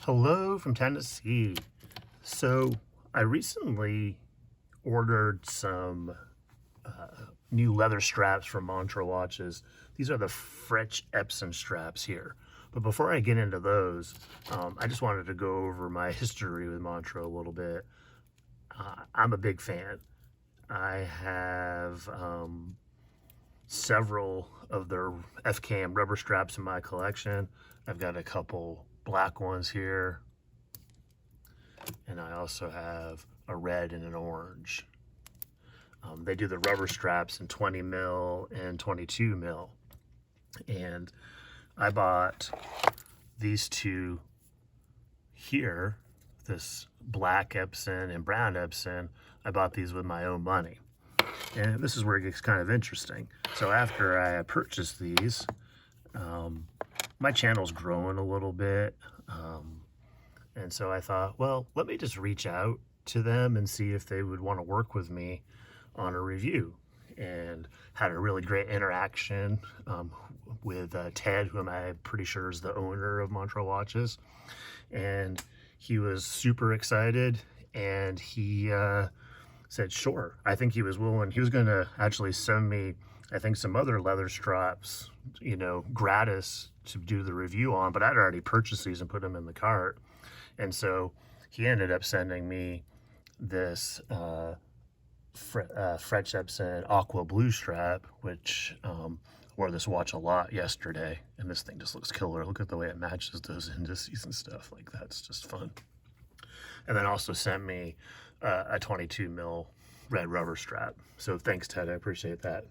Hello from Tennessee. So I recently ordered some new leather straps from Montreux watches. These are the French Epsom straps here. But before I get into those, I just wanted to go over my history with Montreux a little bit. I'm a big fan. I have several of their FKM rubber straps in my collection. I've got a couple black ones here, and I also have a red and an orange. They do the rubber straps in 20 mil and 22 mil. And I bought these two here, this black Epsom and brown Epsom. I bought these with my own money. And this is where it gets kind of interesting. So after I purchased these, my channel's growing a little bit. And so I thought, well, let me just reach out to them and see if they would want to work with me on a review. And had a really great interaction with Ted, whom I'm pretty sure is the owner of Montreux Watches. And he was super excited, and he said, sure. I think he was willing. He was going to actually send me, I think, some other leather straps, gratis to do the review on, but I'd already purchased these and put them in the cart. And so he ended up sending me this French Epsom aqua blue strap, which wore this watch a lot yesterday, and this thing just looks killer. Look at the way it matches those indices and stuff. Like, that's just fun. And then also sent me a 22 mil red rubber strap. So thanks, Ted. I appreciate that.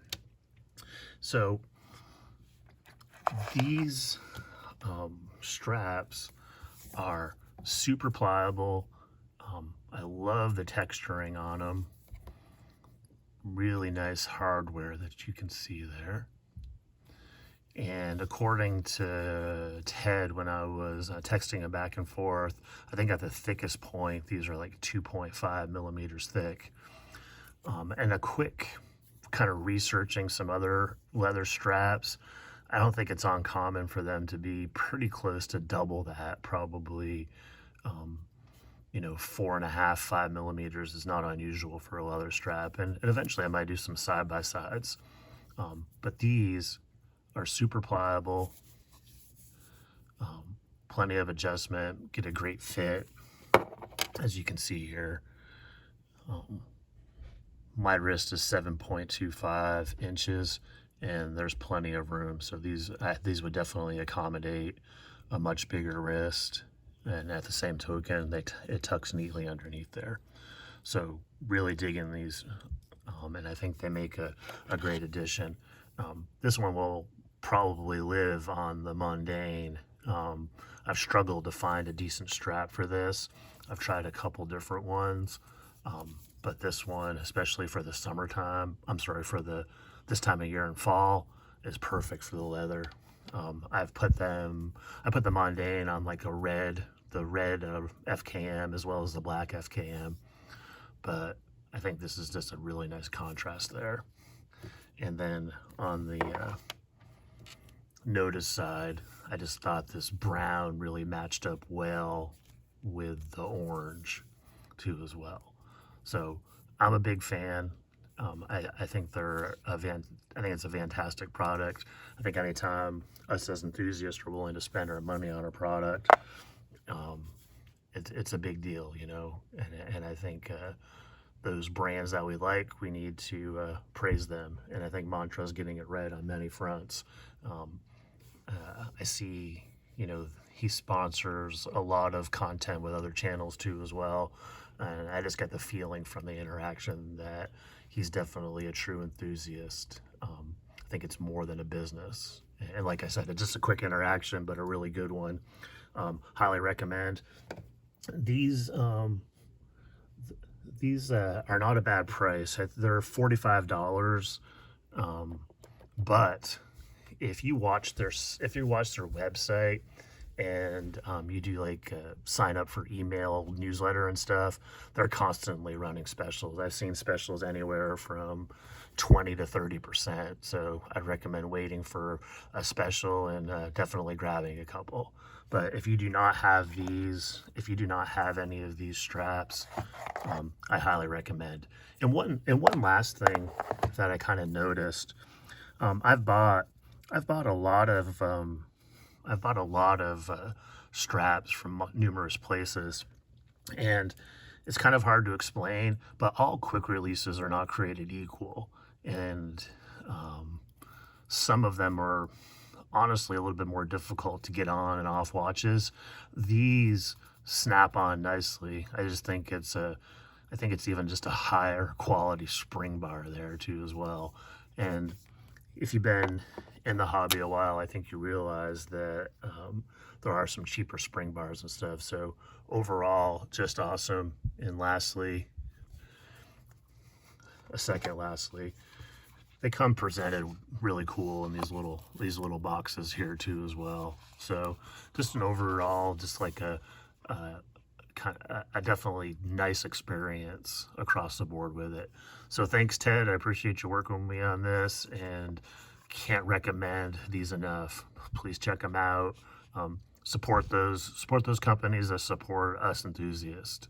So these straps are super pliable. I love the texturing on them. Really nice hardware that you can see there. And according to Ted, when I was texting him back and forth, I think at the thickest point, these are like 2.5 millimeters thick. And a quick kind of researching some other leather straps, I don't think it's uncommon for them to be pretty close to double that, probably 4.5, 5 millimeters is not unusual for a leather strap. And eventually I might do some side-by-sides. But these are super pliable, plenty of adjustment, get a great fit, as you can see here. My wrist is 7.25 inches, and there's plenty of room. So these would definitely accommodate a much bigger wrist. And at the same token, it tucks neatly underneath there. So really digging these, and I think they make a great addition. This one will probably live on the mundane. I've struggled to find a decent strap for this. I've tried a couple different ones, but this one, especially for the summertime, for this time of year in fall, is perfect for the leather. I put the mundane on like the red FKM as well as the black FKM, but I think this is just a really nice contrast there. And then on the notice side, I just thought this brown really matched up well with the orange too as well. So I'm a big fan. I think I think it's a fantastic product. I think anytime us as enthusiasts are willing to spend our money on a product, it's a big deal, and I think those brands that we like, we need to praise them. And I think Montreux's getting it right on many fronts. I see, he sponsors a lot of content with other channels too as well. And I just get the feeling from the interaction that he's definitely a true enthusiast. I think it's more than a business. And like I said, it's just a quick interaction, but a really good one. Highly recommend. These are not a bad price. They're $45, but if you watch their website, and you do like sign up for email newsletter and stuff, they're constantly running specials. I've seen specials anywhere from 20 to 30%. So I'd recommend waiting for a special and definitely grabbing a couple. But if you do not have these, if you do not have any of these straps, I highly recommend. And one last thing that I kind of noticed, I've bought a lot of straps from numerous places, and it's kind of hard to explain. But all quick releases are not created equal, and some of them are honestly a little bit more difficult to get on and off watches. These snap on nicely. I think it's even just a higher quality spring bar there too as well. And if you've been in the hobby a while, I think you realize that there are some cheaper spring bars and stuff. So overall, just awesome. And lastly, they come presented really cool in these little boxes here too as well. So just an overall, just like a definitely nice experience across the board with it. So thanks, Ted. I appreciate you working with me on this, and can't recommend these enough. Please check them out. Support those companies that support us enthusiasts.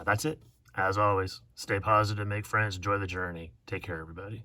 That's it. As always, stay positive, make friends, enjoy the journey. Take care, everybody.